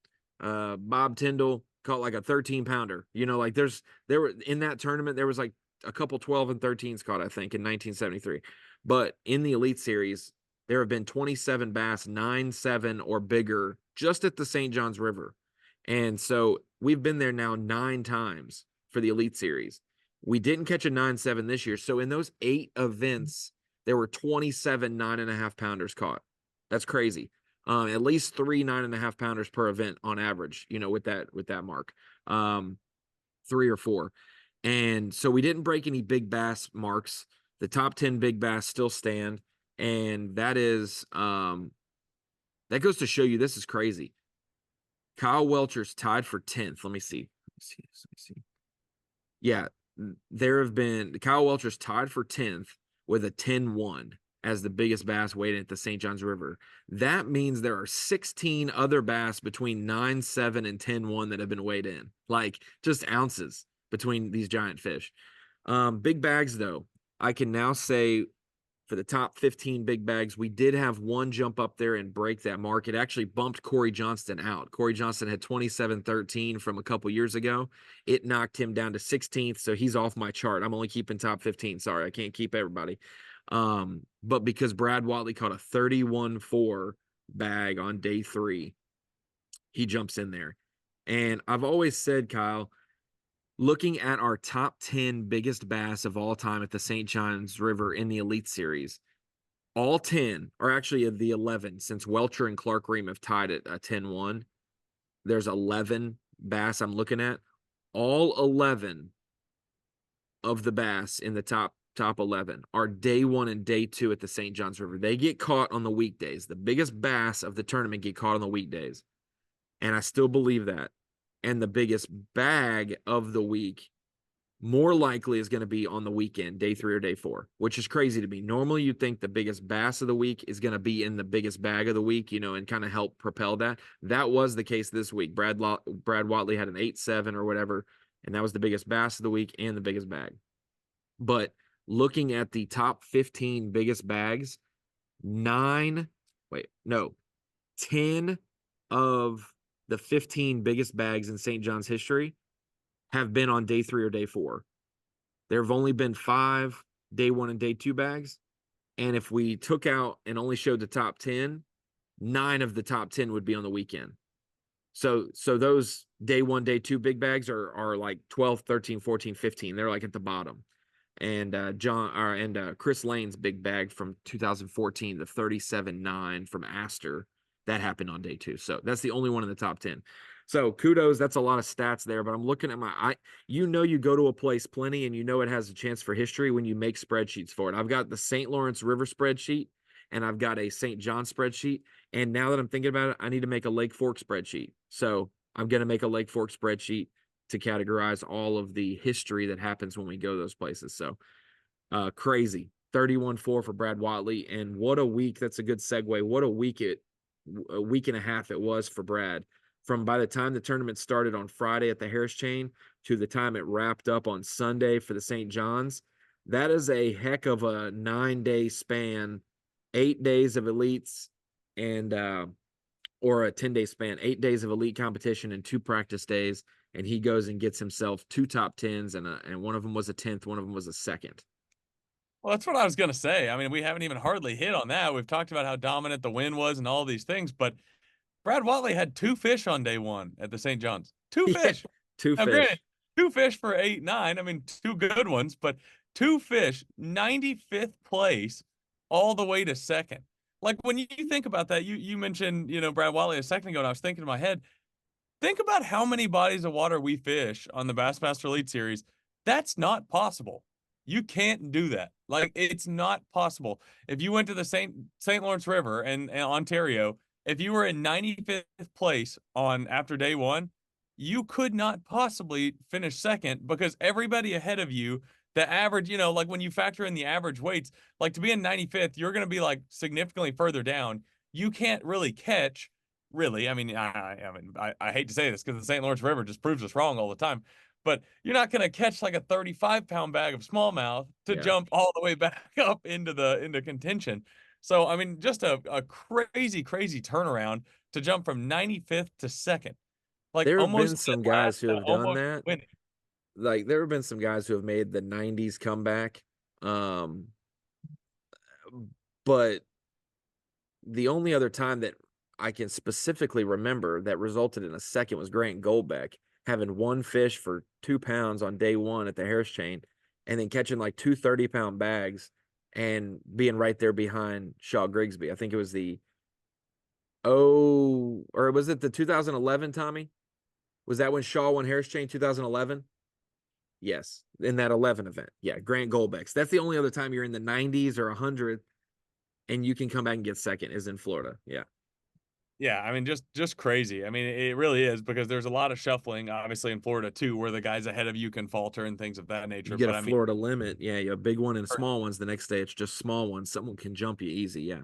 Bob Tyndall caught like a 13-pounder. Like there were in that tournament, there was like a couple 12 and 13s caught, I think, in 1973. But in the Elite Series, there have been 27 bass, 9.7 or bigger, just at the St. John's River. And so we've been there now 9 times for the Elite Series. We didn't catch a 9.7 this year. So in those 8 events, there were 27 9.5-pounders caught. That's crazy. At least 3 9.5-pounders per event on average, with that mark. 3 or 4. And so we didn't break any big bass marks. The top 10 big bass still stand. And that goes to show you this is crazy. Kyle Welcher's tied for 10th. Let me see. Yeah, there have been Kyle Welcher's tied for 10th with a 10-1 as the biggest bass weighed at the St. John's River. That means there are 16 other bass between 9.7 and 10-1 that have been weighed in, like just ounces between these giant fish. Big bags, though, I can now say for the top 15 big bags. We did have one jump up there and break that mark. It actually bumped Cory Johnston out. Cory Johnston had 27-13 from a couple years ago. It knocked him down to 16th, so he's off my chart. I'm only keeping top 15. Sorry, I can't keep everybody. But because Brad Watley caught a 31-4 bag on day 3, he jumps in there. And I've always said, Kyle, looking at our top 10 biggest bass of all time at the St. John's River in the Elite Series, all 10, or actually the 11, since Welcher and Clark Ream have tied it 10-1, there's 11 bass I'm looking at. All 11 of the bass in the top 11 are day 1 and day 2 at the St. John's River. They get caught on the weekdays. The biggest bass of the tournament get caught on the weekdays. And I still believe that. And the biggest bag of the week more likely is going to be on the weekend, day 3 or day 4, which is crazy to me. Normally, you'd think the biggest bass of the week is going to be in the biggest bag of the week, and kind of help propel that. That was the case this week. Brad Watley had an 8-7 or whatever, and that was the biggest bass of the week and the biggest bag. But looking at the top 15 biggest bags, 10 of the 15 biggest bags in St. John's history have been on day 3 or day 4. There have only been 5 day 1 and day 2 bags. And if we took out and only showed the top 10, 9 of the top 10 would be on the weekend. So those day 1, day 2 big bags are like 12, 13, 14, 15. They're like at the bottom. And Chris Lane's big bag from 2014, the 37-9 from Astor, that happened on day 2. So that's the only one in the top 10. So kudos, that's a lot of stats there. But I'm looking at you go to a place plenty and it has a chance for history when you make spreadsheets for it. I've got the St. Lawrence River spreadsheet and I've got a St. John spreadsheet. And now that I'm thinking about it, I need to make a Lake Fork spreadsheet. So I'm going to make a Lake Fork spreadsheet to categorize all of the history that happens when we go to those places. So crazy. 31-4 for Brad Watley. And what a week. That's a good segue. What a week and a half it was for Brad. From by the time the tournament started on Friday at the Harris Chain to the time it wrapped up on Sunday for the St. John's, that is a heck of a 9-day span, 8 days of elites and or a 10-day span, 8 days of elite competition and 2 practice days. And he goes and gets himself 2 top 10s and one of them was a 10th, one of them was a 2nd. Well, that's what I was going to say. I mean, we haven't even hardly hit on that. We've talked about how dominant the win was and all these things, but Brad Watley had 2 fish on day 1 at the St. John's. 2 fish. 2 Now, fish. granted, 2 fish for 8-9. I mean, 2 good ones, but 2 fish, 95th place, all the way to 2nd. Like when you think about that, you mentioned, Brad Watley a second ago, and I was thinking in my head, think about how many bodies of water we fish on the Bassmaster Elite Series. That's not possible. You can't do that. Like, it's not possible. If you went to the St. Lawrence River and Ontario, if you were in 95th place after day 1, you could not possibly finish 2nd because everybody ahead of you, the average, like when you factor in the average weights, like to be in 95th, you're going to be like significantly further down. You can't really catch, really. I mean, I hate to say this because the St. Lawrence River just proves us wrong all the time, but you're not going to catch like a 35-pound bag of smallmouth to jump all the way back up into contention. So, I mean, just a crazy, crazy turnaround to jump from 95th to 2nd. Like There have been almost some guys who have done that. winning. Like there have been some guys who have made the 90s comeback. But the only other time that I can specifically remember that resulted in a 2nd was Grant Goldbeck having 1 fish for 2 pounds on day 1 at the Harris Chain and then catching like 2 30-pound bags and being right there behind Shaw Grigsby. I think it was or was it the 2011, Tommy? Was that when Shaw won Harris Chain 2011? Yes, in that 11 event. Yeah, Grant Goldbeck's. That's the only other time you're in the 90s or 100 and you can come back and get 2nd is in Florida. Yeah. Yeah, I mean, just crazy. I mean, it really is because there's a lot of shuffling, obviously in Florida too, where the guys ahead of you can falter and things of that You nature. get But a I mean, Florida limit. Yeah, you have a big one and small ones. The next day it's just small ones. Someone can jump you easy. Yeah.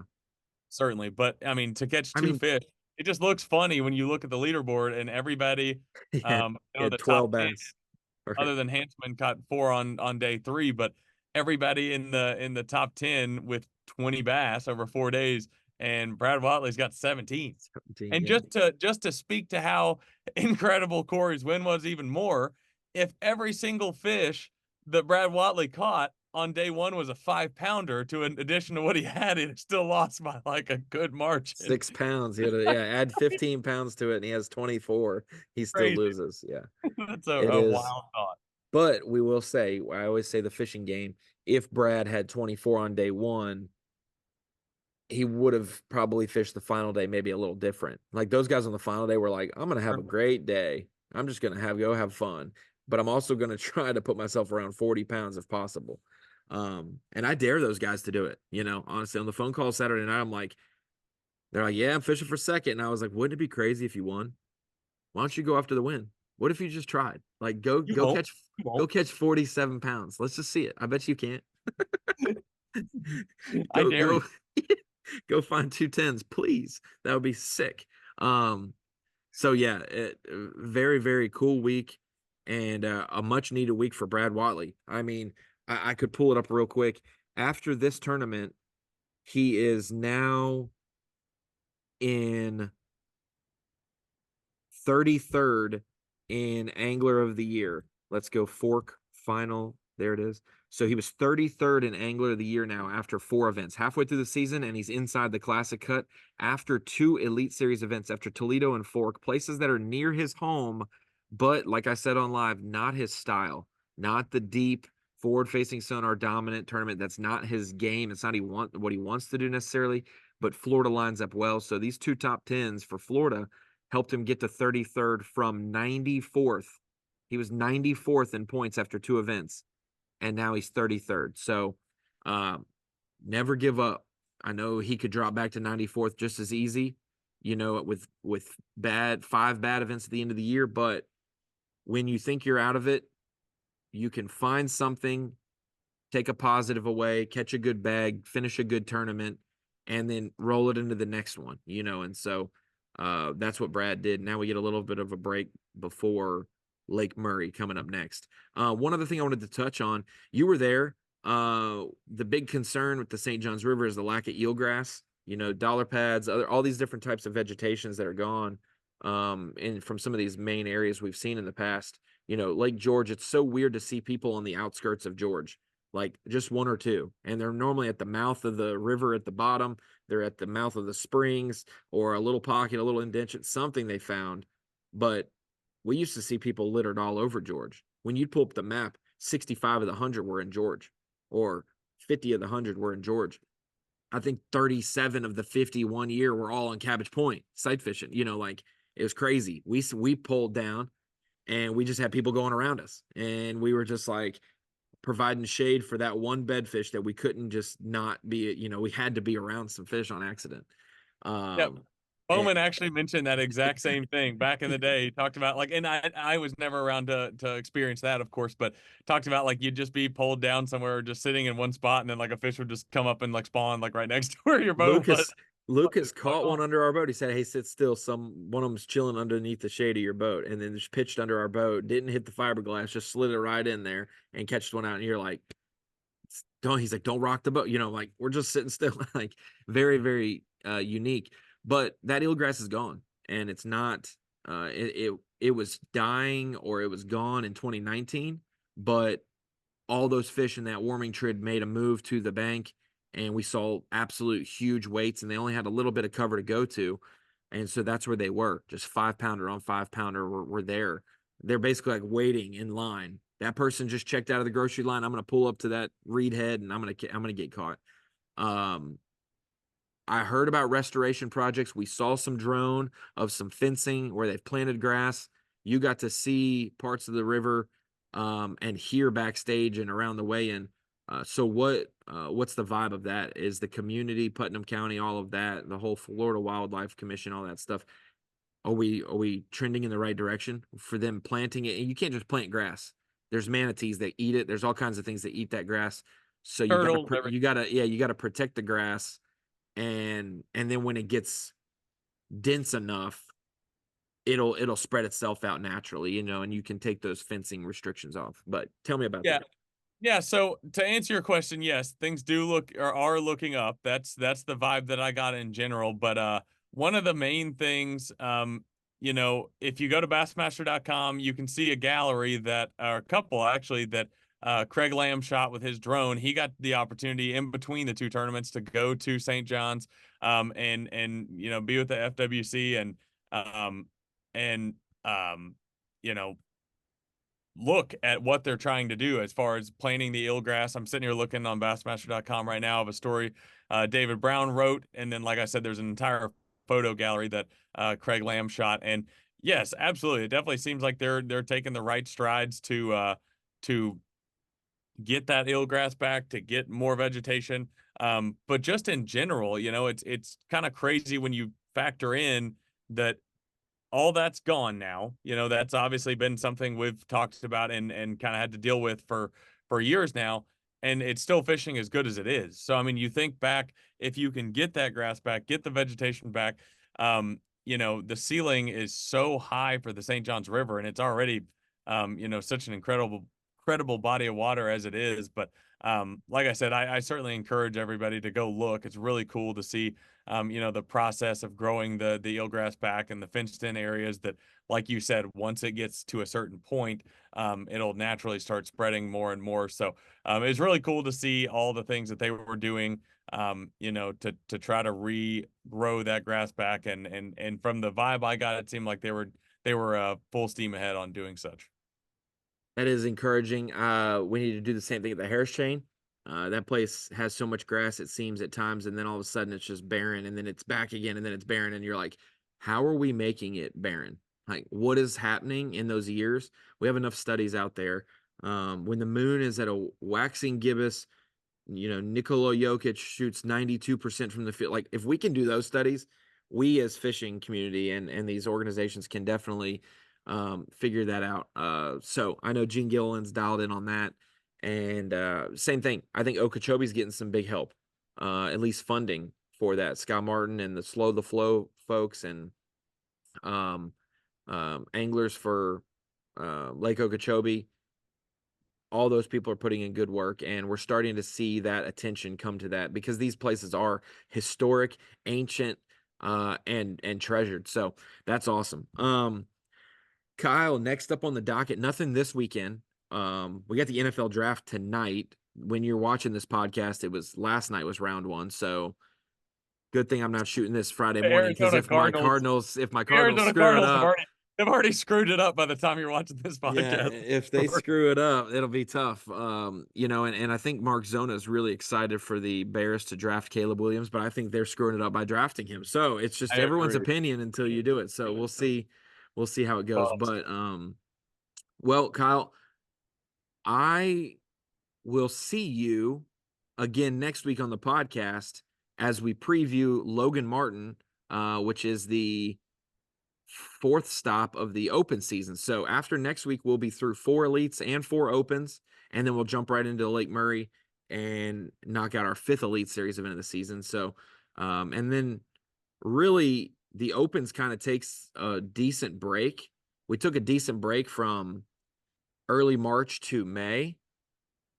certainly. But I mean, to catch I 2 mean, fish, it just looks funny when you look at the leaderboard and everybody, yeah, the 12 top 10, bass. Right. other than Hansman caught 4 on day 3, but everybody in the top 10 with 20 bass over 4 days, and Brad Watley's got 17. 17, And yeah. just to speak to how incredible Cory's win was even more, if every single fish that Brad Watley caught on day one was a 5-pounder to an addition to what he had, he'd still lost by like a good margin. 6 pounds. He had to, add 15 pounds to it, and he has 24. He still Crazy. loses. Yeah, That's it a is. wild thought. But we will say, I always say the fishing game, if Brad had 24 on day one, he would have probably fished the final day maybe a little different. Like those guys on the final day were like, I'm going to have a great day. I'm just going to go have fun. But I'm also going to try to put myself around 40 pounds if possible. And I dare those guys to do it. Honestly, on the phone call Saturday night, I'm like, they're like, yeah, I'm fishing for second. And I was like, wouldn't it be crazy if you won? Why don't you go after the win? What if you just tried? Like go You go won't. catch You go won't. catch 47 pounds. Let's just see it. I bet you can't. I go dare go you. go find 210s, please. That would be sick. So yeah, very, very cool week, and a much needed week for Brad Watley. I mean, I could pull it up real quick. After this tournament, he is now in 33rd in Angler of the Year. Let's go fork final. There it is. So he was 33rd in Angler of the Year now after 4 events, halfway through the season, and he's inside the Classic cut after 2 Elite Series events, after Toledo and Fork, places that are near his home, but like I said on live, not his style, not the deep forward-facing sonar dominant tournament. That's not his game. It's not what he wants to do necessarily, but Florida lines up well. So these 2 top 10s for Florida helped him get to 33rd from 94th. He was 94th in points after 2 events, and now he's 33rd. So never give up. I know he could drop back to 94th just as easy, with 5 bad events at the end of the year. But when you think you're out of it, you can find something, take a positive away, catch a good bag, finish a good tournament, and then roll it into the next one, and so that's what Brad did. Now we get a little bit of a break before Lake Murray coming up next. One other thing I wanted to touch on, you were there. The big concern with the St. Johns River is the lack of eelgrass, dollar pads, all these different types of vegetations that are gone and from some of these main areas we've seen in the past. Lake George, it's so weird to see people on the outskirts of George, like just 1 or 2, and they're normally at the mouth of the river at the bottom. They're at the mouth of the springs or a little pocket, a little indention, something they found. But we used to see people littered all over George. When you'd pull up the map, 65 of the 100 were in George, or 50 of the 100 were in George. I think 37 of the 50 one year were all on Cabbage Point, sight fishing. Like it was crazy. We pulled down and we just had people going around us. And we were just like, providing shade for that one bedfish that we couldn't just not be, we had to be around some fish on accident. Yep. And Bowman actually mentioned that exact same thing back in the day. He talked about like, and I was never around to experience that, of course, but talked about like you'd just be pulled down somewhere, just sitting in one spot, and then like a fish would just come up and like spawn like right next to where your boat was. Lucas Like, caught one under our boat. He said, "Hey, sit still." One of them's chilling underneath the shade of your boat, and then just pitched under our boat. Didn't hit the fiberglass, just slid it right in there and catched one out. And you're like, "Don't." He's like, "Don't rock the boat." Like we're just sitting still. Like very, very unique. But that eelgrass is gone, and it's not. It was dying or it was gone in 2019, but all those fish in that warming trend made a move to the bank, and we saw absolute huge weights, and they only had a little bit of cover to go to. And so that's where they were, just 5-pounder on 5-pounder were there. They're basically like waiting in line. That person just checked out of the grocery line. I'm going to pull up to that reed head and I'm going to get caught. Um, I heard about restoration projects. We saw some drone of some fencing where they've planted grass. You got to see parts of the river and hear backstage and around the weigh-in. So what's the vibe of that? Is the community, Putnam County, all of that, the whole Florida Wildlife Commission, all that stuff? Are we trending in the right direction for them planting it? And you can't just plant grass. There's manatees that eat it. There's all kinds of things that eat that grass. So turtles, you gotta protect the grass, and then when it gets dense enough, it'll spread itself out naturally, and you can take those fencing restrictions off. But tell me about yeah. that. Yeah, so to answer your question, yes, things do look or are looking up. That's the vibe that I got in general. But one of the main things, if you go to bassmaster.com, you can see a gallery that or a couple actually that Craig Lamb shot with his drone. He got the opportunity in between the two tournaments to go to St. John's and be with the FWC um and um you know look at what they're trying to do as far as planting the eelgrass. I'm sitting here looking on bassmaster.com right now of a story David Brown wrote. And then, like I said, there's an entire photo gallery that Craig Lamb shot. And yes, absolutely. It definitely seems like they're taking the right strides to get that eelgrass back, to get more vegetation. But just in general, it's kind of crazy when you factor in that all that's gone now. That's obviously been something we've talked about and kind of had to deal with for years now. And it's still fishing as good as it is. So I mean, you think back, if you can get that grass back, get the vegetation back, the ceiling is so high for the St. Johns River, and it's already such an incredible body of water as it is. But like I said, I certainly encourage everybody to go look. It's really cool to see the process of growing the eelgrass back and the fenced in areas that, like you said, once it gets to a certain point, it'll naturally start spreading more and more. So it's really cool to see all the things that they were doing, to try to regrow that grass back. And from the vibe I got, it seemed like they were full steam ahead on doing such. That is encouraging. We need to do the same thing at the Harris Chain. That place has so much grass, it seems at times, and then all of a sudden it's just barren, and then it's back again, and then it's barren, and you're like, how are we making it barren? Like, what is happening in those years? We have enough studies out there. When the moon is at a waxing gibbous, Nikola Jokic shoots 92% from the field. Like, if we can do those studies, we as fishing community and these organizations can definitely figure that out. So I know Gene Gilliland's dialed in on that. And same thing. I think Okeechobee's getting some big help, at least funding for that. Scott Martin and the Slow the Flow folks and um, anglers for Lake Okeechobee, all those people are putting in good work, and we're starting to see that attention come to that because these places are historic, ancient, and treasured. So that's awesome. Kyle, next up on the docket, nothing this weekend. We got the NFL draft tonight. When you're watching this podcast, it was last night was round one. So good thing I'm not shooting this Friday The morning because Arizona Cardinals, if my the Cardinals Arizona screw it Cardinals have up, already screwed it up by the time you're watching this yeah, podcast. if they screw it up, it'll be tough. And I think Mark Zona is really excited for the Bears to draft Caleb Williams, but I think they're screwing it up by drafting him. So it's just I everyone's agree. opinion until you do it. So we'll see how it goes. Well, But well, Kyle, I will see you again next week on the podcast as we preview Logan Martin, which is the fourth stop of the open season. So after next week, we'll be through 4 elites and 4 opens, and then we'll jump right into Lake Murray and knock out our 5th elite series event of the season. So, and then really the opens kind of takes a decent break. We took a decent break from early March to May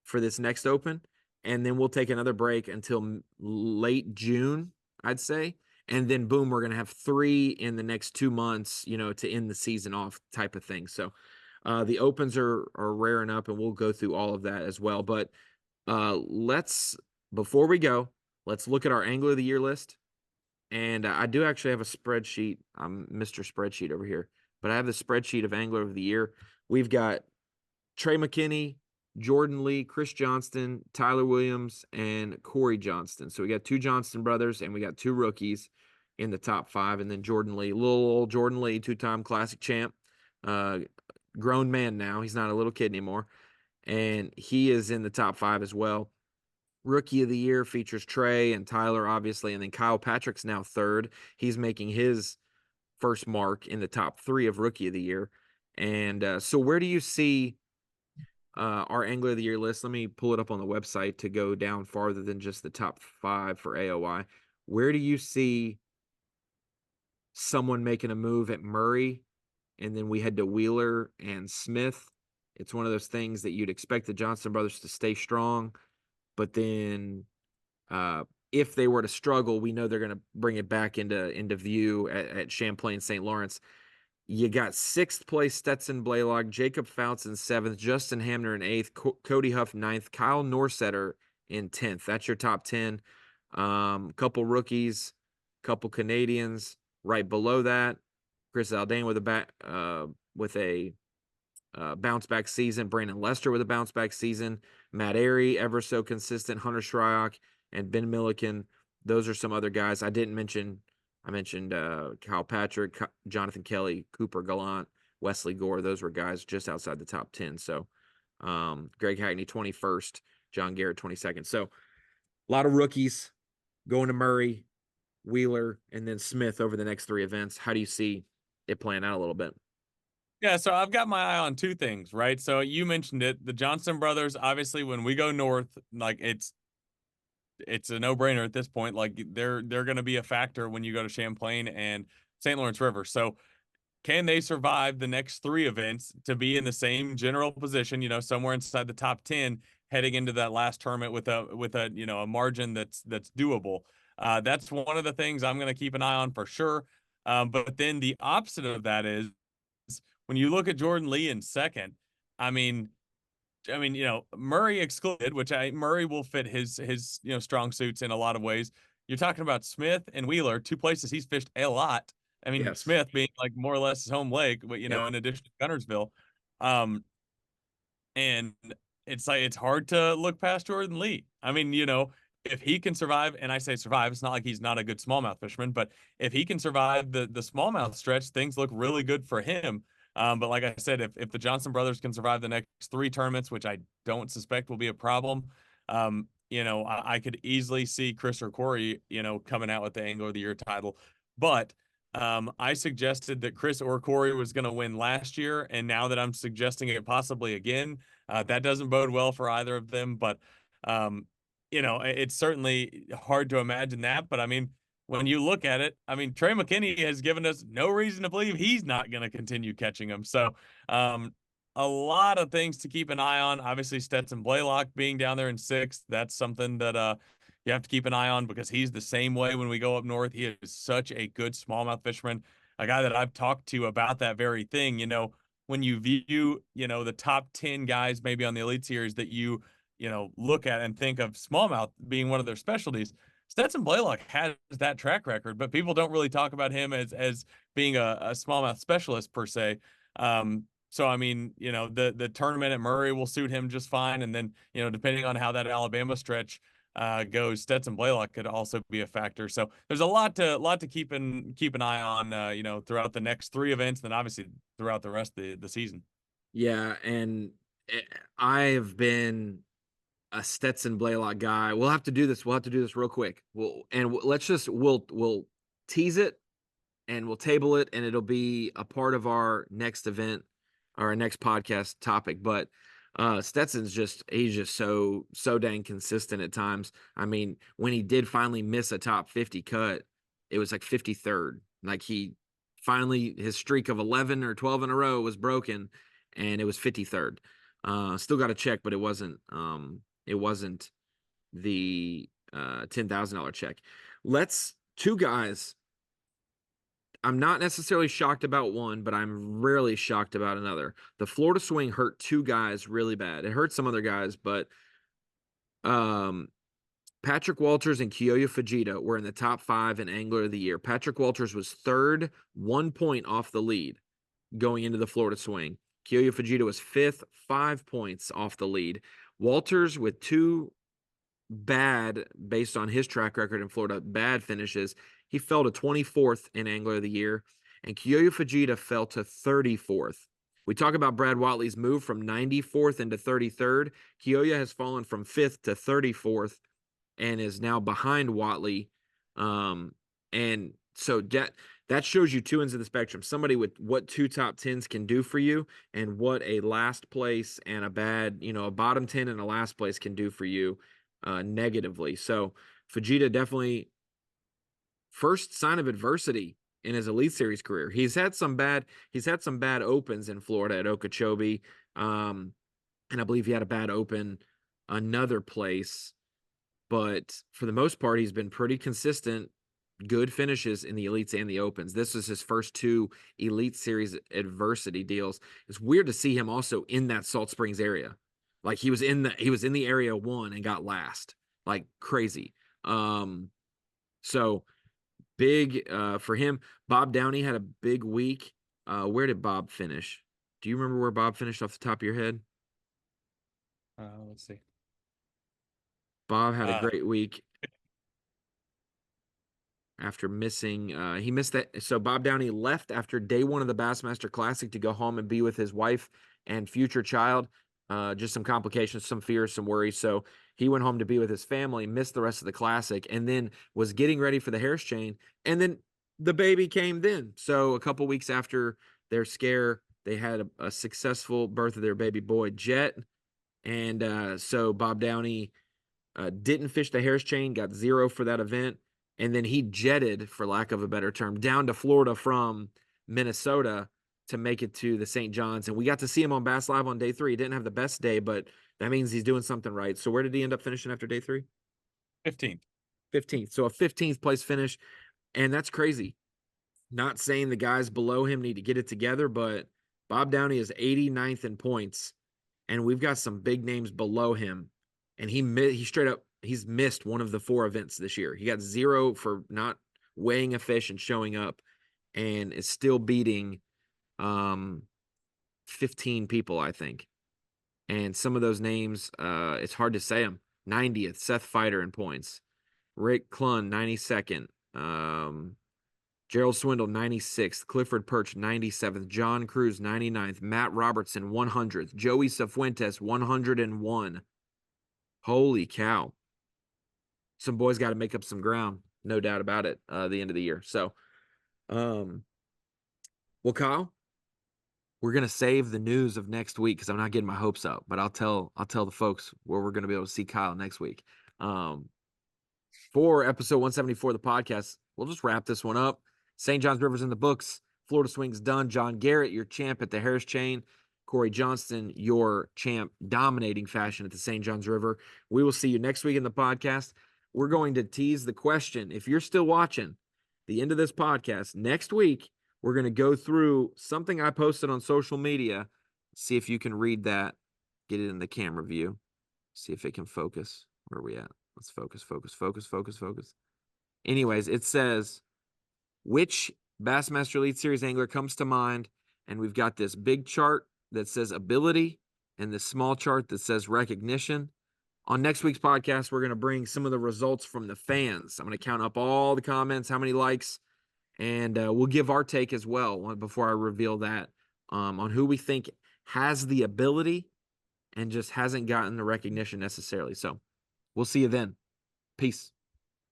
for this next open, and then we'll take another break until late June, I'd say. And then boom, we're gonna have 3 in the next 2 months, to end the season off, type of thing. So the opens are raring up, and we'll go through all of that as well. But let's before we go, let's look at our Angler of the Year list. And I do actually have a spreadsheet. I'm Mr. Spreadsheet over here, but I have the spreadsheet of Angler of the Year. We've got Trey McKinney, Jordan Lee, Chris Johnston, Tyler Williams, and Cory Johnston. So we got 2 Johnston brothers, and we got 2 rookies in the top 5. And then Jordan Lee, little old Jordan Lee, 2-time classic champ, grown man now. He's not a little kid anymore. And he is in the top 5 as well. Rookie of the Year features Trey and Tyler, obviously. And then Kyle Patrick's now 3rd. He's making his first mark in the top 3 of Rookie of the Year. And so where do you see our Angler of the Year list? Let me pull it up on the website to go down farther than just the top 5 for AOY. Where do you see someone making a move at Murray, and then we head to Wheeler and Smith, It's one of those things that you'd expect the Johnston brothers to stay strong, but then if they were to struggle, we know they're going to bring it back into view at Champlain St. Lawrence. You got 6th place Stetson Blaylock, Jacob Fouts in 7th, Justin Hamner in 8th, Cody Huff 9th, Kyle Norsetter in 10th. That's your top 10. Couple rookies, couple Canadians. Right below that, Chris Zaldain with a bounce back season. Brandon Lester with a bounce back season. Matt Airy, ever so consistent. Hunter Shryock and Ben Milliken. Those are some other guys I didn't mention. I mentioned Kyle Patrick, Jonathan Kelly, Cooper Gallant, Wesley Gore. Those were guys just outside the top 10. So Greg Hackney 21st, John Garrett 22nd. So a lot of rookies going to Murray, Wheeler, and then Smith over the next 3 events. How do you see it playing out a little bit? Yeah, so I've got my eye on 2 things, right? So you mentioned it, the Johnston brothers. Obviously, when we go north, like it's a no-brainer at this point. Like they're going to be a factor when you go to Champlain and St. Lawrence River. So can they survive the next 3 events to be in the same general position, somewhere inside the top 10 heading into that last tournament with a a margin that's doable? That's one of the things I'm going to keep an eye on for sure. But then the opposite of that is when you look at Jordan Lee in second, I mean, Murray excluded, which Murray will fit his strong suits in a lot of ways. You're talking about Smith and Wheeler, 2 places he's fished a lot. I mean, Yes. Smith being like more or less his home lake, but Yep. in addition to Gunnersville. Um, and it's like it's hard to look past Jordan Lee. I mean, if he can survive, and I say survive, it's not like he's not a good smallmouth fisherman, but if he can survive the smallmouth stretch, things look really good for him. But like I said, if the Johnston brothers can survive the next 3 tournaments, which I don't suspect will be a problem, I could easily see Chris or Cory, coming out with the Angler of the Year title. But I suggested that Chris or Cory was going to win last year, and now that I'm suggesting it possibly again, that doesn't bode well for either of them. But it's certainly hard to imagine that. But I mean, when you look at it, I mean, Trey McKinney has given us no reason to believe he's not going to continue catching them. So, a lot of things to keep an eye on. Obviously, Stetson Blaylock being down there in 6th, that's something that you have to keep an eye on because he's the same way when we go up north. He is such a good smallmouth fisherman, a guy that I've talked to about that very thing. When you view, the top 10 guys maybe on the Elite Series that look at and think of smallmouth being one of their specialties, Stetson Blaylock has that track record, but people don't really talk about him as being a smallmouth specialist per se. So I mean, the tournament at Murray will suit him just fine, and then depending on how that Alabama stretch goes, Stetson Blaylock could also be a factor. So there's a lot to keep an eye on, throughout the next 3 events, then obviously throughout the rest of the season. Yeah, and I've been a Stetson Blaylock guy. We'll have to do this. We'll have to do this real quick. We'll tease it and we'll table it, and it'll be a part of our next event or our next podcast topic. But he's just so dang consistent at times. I mean, when he did finally miss a top 50 cut, it was like 53rd. Like he finally his streak of 11 or 12 in a row was broken, and it was 53rd. Still got to check, but it wasn't the $10,000 check. Two guys. I'm not necessarily shocked about one, but I'm rarely shocked about another. The Florida swing hurt 2 guys really bad. It hurt some other guys, but Patrick Walters and Kiyoya Fujita were in the top 5 in Angler of the Year. Patrick Walters was 3rd, 1 point off the lead going into the Florida swing. Kiyoya Fujita was 5th, 5 points off the lead. Walters with 2 bad, based on his track record in Florida, bad finishes. He fell to 24th in Angler of the Year, and Kiyoya Fujita fell to 34th. We talk about Brad Watley's move from 94th into 33rd. Kiyoya has fallen from 5th to 34th and is now behind Watley. And so that shows you 2 ends of the spectrum. Somebody with what 2 top 10s can do for you, and what a last place and a bottom 10 and a last place can do for you negatively. So Fujita definitely first sign of adversity in his Elite Series career. He's had some bad opens in Florida at Okeechobee. And I believe he had a bad open another place. But for the most part, he's been pretty consistent, good finishes in the elites and the opens. This was his first 2 elite series adversity deals. It's weird to see him also in that Salt Springs area. Like he was in the area 1 and got last. Like crazy. So big for him. Bob Downey had a big week. Where did Bob finish? Do you remember where Bob finished off the top of your head? Let's see. Bob had a great week after missing. He missed that. So Bob Downey left after day 1 of the Bassmaster Classic to go home and be with his wife and future child. Just some complications, some fears, some worries. So he went home to be with his family, missed the rest of the Classic, and then was getting ready for the Harris Chain. And then the baby came then. So a couple weeks after their scare, they had a successful birth of their baby boy, Jet. And so Bob Downey didn't fish the Harris Chain, got 0 for that event. And then he jetted, for lack of a better term, down to Florida from Minnesota to make it to the St. John's. And we got to see him on Bass Live on day 3. He didn't have the best day, but that means he's doing something right. So where did he end up finishing after day 3? 15th. 15th. So a 15th place finish. And that's crazy. Not saying the guys below him need to get it together, but Bob Downey is 89th in points. And we've got some big names below him. And he straight up, he's missed one of the 4 events this year. He got 0 for not weighing a fish and showing up, and is still beating 15 people, I think. And some of those names, it's hard to say them. 90th, Seth Fighter in points. Rick Clun, 92nd. Gerald Swindle, 96th. Clifford Perch, 97th. John Cruz, 99th. Matt Robertson, 100th. Joey Cifuentes, 101. Holy cow. Some boys got to make up some ground, no doubt about it, the end of the year. So, well, Kyle, we're going to save the news of next week because I'm not getting my hopes up, but I'll tell the folks where we're going to be able to see Kyle next week. For episode 174 of the podcast, we'll just wrap this one up. St. John's River's in the books. Florida Swing's done. John Garrett, your champ at the Harris Chain. Cory Johnston, your champ, dominating fashion at the St. John's River. We will see you next week in the podcast. We're going to tease the question. If you're still watching the end of this podcast, next week, we're going to go through something I posted on social media. See if you can read that. Get it in the camera view. See if it can focus. Where are we at? Let's focus. Anyways, it says, which Bassmaster Elite Series angler comes to mind? And we've got this big chart that says ability and this small chart that says recognition. On next week's podcast, we're going to bring some of the results from the fans. I'm going to count up all the comments, how many likes, and we'll give our take as well before I reveal that on who we think has the ability and just hasn't gotten the recognition necessarily. So we'll see you then. Peace.